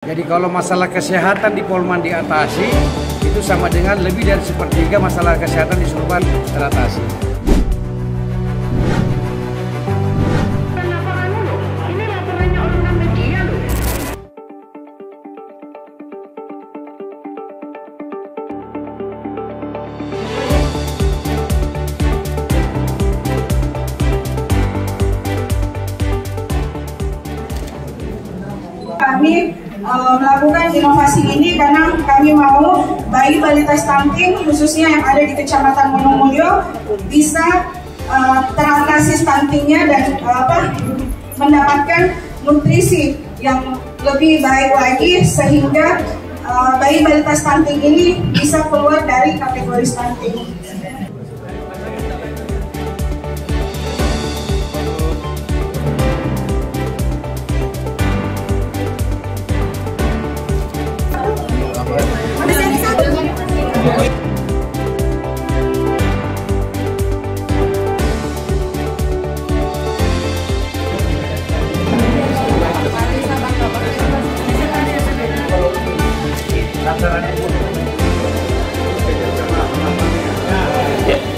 Jadi kalau masalah kesehatan di Polman diatasi, itu sama dengan lebih dari sepertiga masalah kesehatan di Sulbar teratasi. Kami melakukan inovasi ini karena kami mau bayi balita stunting khususnya yang ada di Kecamatan Wonomulyo bisa teratasi stuntingnya dan mendapatkan nutrisi yang lebih baik lagi sehingga bayi balita stunting ini bisa keluar dari kategori stunting.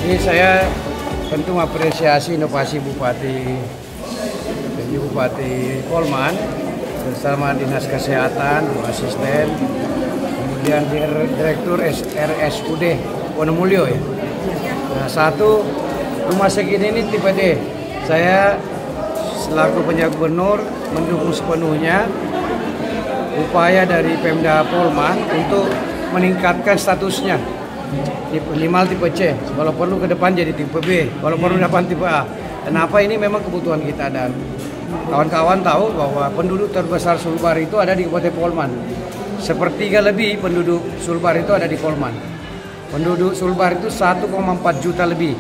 Ini saya tentu mengapresiasi inovasi Bupati Polman bersama Dinas Kesehatan, Asisten, kemudian Direktur RSUD Wonomulyo ya. Nah, satu rumah sakit ini tipe D. Saya selaku penjabat gubernur mendukung sepenuhnya upaya dari Pemda Polman untuk meningkatkan statusnya minimal tipe C, kalau perlu ke depan jadi tipe B, kalau perlu depan tipe A. Kenapa? Ini memang kebutuhan kita dan kawan-kawan tahu bahwa penduduk terbesar Sulbar itu ada di Kabupaten Polman. Sepertiga lebih penduduk Sulbar itu ada di Polman. Penduduk Sulbar itu 1,4 juta lebih.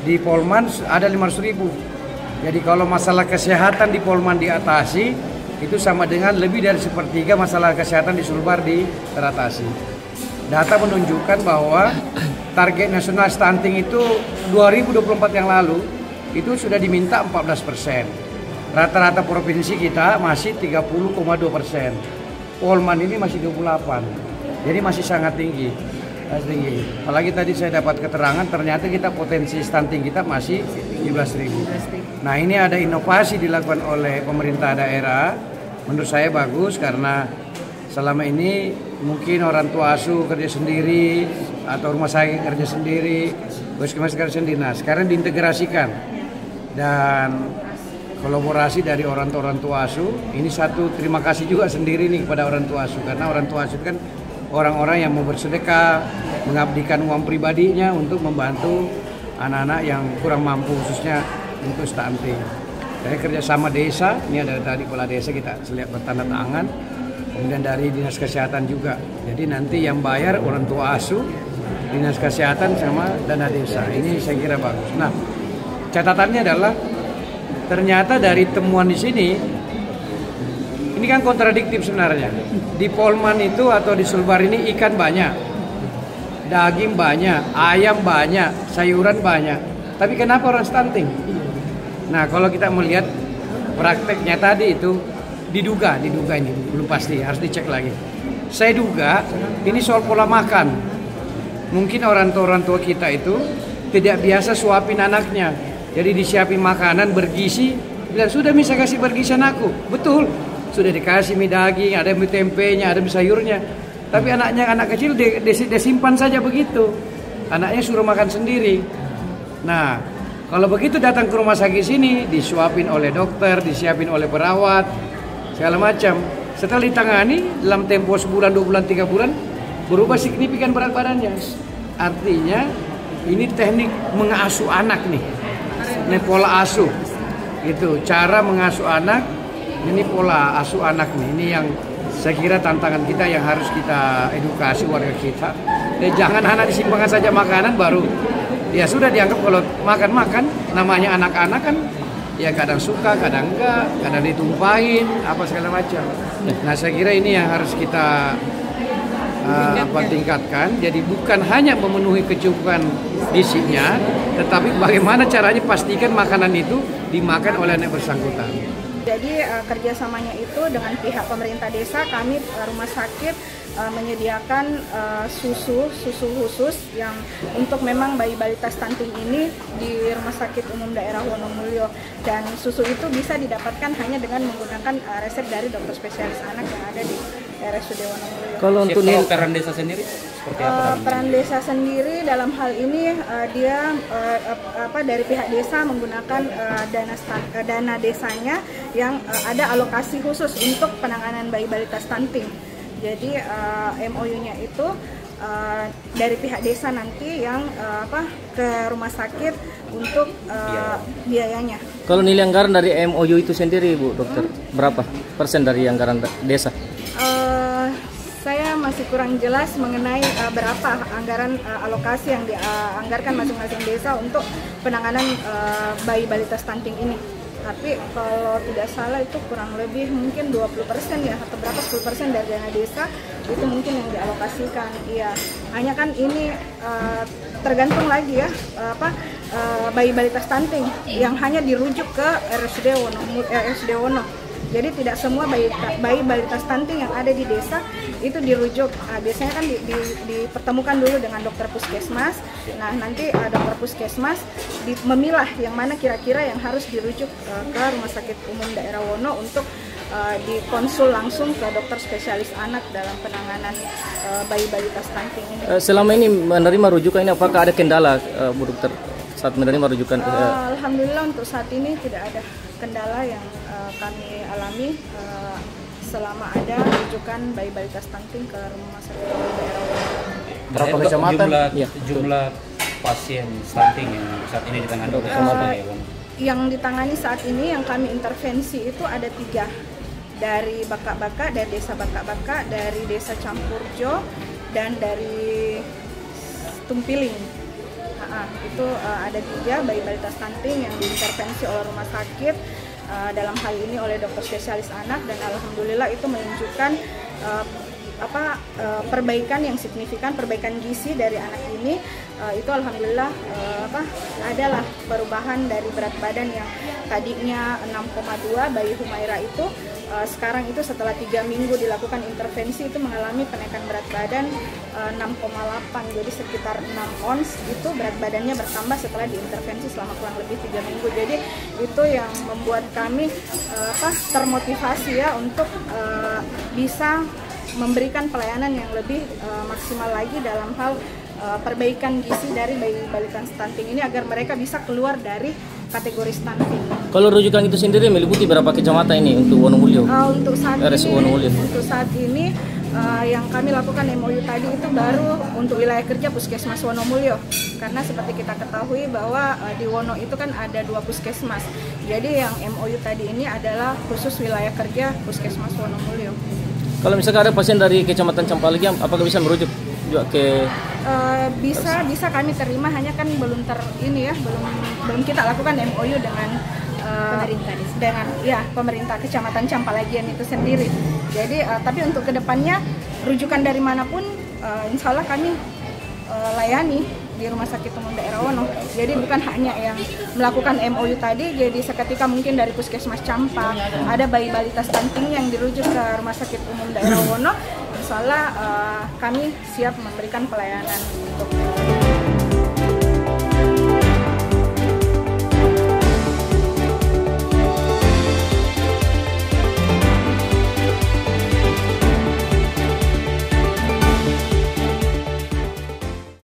Di Polman ada 500.000. Jadi kalau masalah kesehatan di Polman diatasi, itu sama dengan lebih dari sepertiga masalah kesehatan di Sulbar teratasi. Data menunjukkan bahwa target nasional stunting itu 2024 yang lalu itu sudah diminta 14%. Rata-rata provinsi kita masih 30,2%. Polman ini masih 28. Jadi masih sangat tinggi. Apalagi tadi saya dapat keterangan ternyata kita potensi stunting kita masih 17.000. Nah, ini ada inovasi dilakukan oleh pemerintah daerah. Menurut saya bagus karena selama ini mungkin orang tua asuh kerja sendiri atau rumah sakit kerja sendiri, puskesmas kerja sendiri. Nah, sekarang diintegrasikan dan kolaborasi dari orang tua asuh. Ini satu terima kasih juga sendiri nih kepada orang tua asuh karena orang tua asuh kan orang-orang yang mau bersedekah, mengabdikan uang pribadinya untuk membantu anak-anak yang kurang mampu khususnya untuk stunting. Saya kerjasama desa, ini ada tadi kepala desa kita lihat bertanda tangan. Kemudian dari Dinas Kesehatan juga. Jadi nanti yang bayar orang tua asuh, Dinas Kesehatan sama dana desa. Ini saya kira bagus. Nah, catatannya adalah ternyata dari temuan di sini, ini kan kontradiktif sebenarnya. Di Polman itu atau di Sulbar ini ikan banyak, daging banyak, ayam banyak, sayuran banyak. Tapi kenapa orang stunting? Nah, kalau kita melihat prakteknya tadi itu diduga ini belum pasti, harus dicek lagi. Saya duga ini soal pola makan. Mungkin orang tua kita itu tidak biasa suapin anaknya. Jadi disiapin makanan bergizi, bilang sudah bisa kasih bergizi anakku. Betul, sudah dikasih mie daging, ada mie tempenya, ada mie sayurnya. Tapi anak kecil disimpan saja begitu. Anaknya suruh makan sendiri. Nah, kalau begitu datang ke rumah sakit sini disuapin oleh dokter, disiapin oleh perawat, segala macam. Setelah ditangani dalam tempo sebulan, 2 bulan, 3 bulan berubah signifikan berat badannya. Artinya ini teknik mengasuh anak nih. Ini pola asuh. Gitu, cara mengasuh anak, ini pola asuh anak nih. Ini yang saya kira tantangan kita yang harus kita edukasi warga kita. Jangan anak disimpangkan saja makanan baru ya sudah dianggap kalau makan namanya anak-anak kan ya kadang suka, kadang enggak, kadang ditumpahin, apa segala macam. Nah, saya kira ini yang harus kita tingkatkan. Jadi bukan hanya memenuhi kecukupan gizinya, tetapi bagaimana caranya pastikan makanan itu dimakan oleh anak bersangkutan. Jadi kerjasamanya itu dengan pihak pemerintah desa, kami rumah sakit menyediakan susu khusus yang untuk memang bayi balita stunting ini di Rumah Sakit Umum Daerah Wonomulyo, dan susu itu bisa didapatkan hanya dengan menggunakan resep dari dokter spesialis anak yang ada di RSUD Wonomulyo. Kalau untuk peran desa sendiri seperti apa? Peran desa sendiri dalam hal ini dia dari pihak desa menggunakan dana desanya yang ada alokasi khusus untuk penanganan bayi balita stunting. Jadi MOU-nya itu dari pihak desa nanti yang ke rumah sakit untuk biayanya. Kalau nilai anggaran dari MOU itu sendiri, Bu Dokter, berapa persen dari anggaran desa? Saya masih kurang jelas mengenai berapa anggaran alokasi yang dianggarkan masing-masing desa untuk penanganan bayi balita stunting ini. Tapi kalau tidak salah itu kurang lebih mungkin 20% ya, atau berapa 10% dari dana desa itu mungkin yang dialokasikan. Iya, hanya kan ini tergantung lagi ya bayi balita stunting yang hanya dirujuk ke RSUD Wono. Jadi tidak semua bayi balita stunting yang ada di desa itu dirujuk. Biasanya kan dipertemukan dulu dengan dokter puskesmas. Nah, nanti dokter puskesmas memilah yang mana kira-kira yang harus dirujuk ke Rumah Sakit Umum Daerah Wono untuk dikonsul langsung ke dokter spesialis anak dalam penanganan bayi balita stunting ini. Selama ini menerima rujukan ini apakah ada kendala, Bu Dokter, saat menerima rujukan? Alhamdulillah untuk saat ini tidak ada kendala yang kami alami selama ada rujukan bayi balita stunting ke Rumah Sakit Umum Daerah Wono. Berapa kecamatan? Jumlah pasien stunting yang saat ini ditangani oleh kecamatan ya, Bang? Yang ditangani saat ini yang kami intervensi itu ada 3, dari Baka-Baka, dari desa Baka-Baka, dari desa Campurjo, dan dari Tumpiling. Itu ada 3 bayi balita stunting yang diintervensi oleh rumah sakit dalam hal ini oleh dokter spesialis anak, dan alhamdulillah itu menunjukkan perbaikan yang signifikan, perbaikan gizi dari anak ini. Itu alhamdulillah adalah perubahan dari berat badan yang tadinya 6,2 bayi Humaira itu, sekarang itu setelah 3 minggu dilakukan intervensi itu mengalami kenaikan berat badan 6,8, jadi sekitar 6 ons itu berat badannya bertambah setelah diintervensi selama kurang lebih 3 minggu. Jadi itu yang membuat kami termotivasi ya untuk bisa memberikan pelayanan yang lebih maksimal lagi dalam hal perbaikan gizi dari bayi balita stunting ini agar mereka bisa keluar dari kategori stunting. Kalau rujukan itu sendiri meliputi berapa kecamatan ini untuk Wonomulyo? Untuk saat ini yang kami lakukan MOU tadi itu baru untuk wilayah kerja Puskesmas Wonomulyo, karena seperti kita ketahui bahwa di Wono itu kan ada 2 puskesmas. Jadi yang MOU tadi ini adalah khusus wilayah kerja Puskesmas Wonomulyo. Kalau misalkan ada pasien dari Kecamatan Campalegi, apakah bisa merujuk juga ke? Bisa kami terima, hanya kan belum kita lakukan MOU dengan pemerintah Kecamatan Campalagian itu sendiri. Jadi tapi untuk kedepannya rujukan dari manapun insya Allah kami layani di Rumah Sakit Umum Daerah Wono. Jadi bukan hanya yang melakukan MOU tadi, jadi seketika mungkin dari Puskesmas Campa ada bayi balita stunting yang dirujuk ke Rumah Sakit Umum Daerah Wono, insya Allah kami siap memberikan pelayanan untuk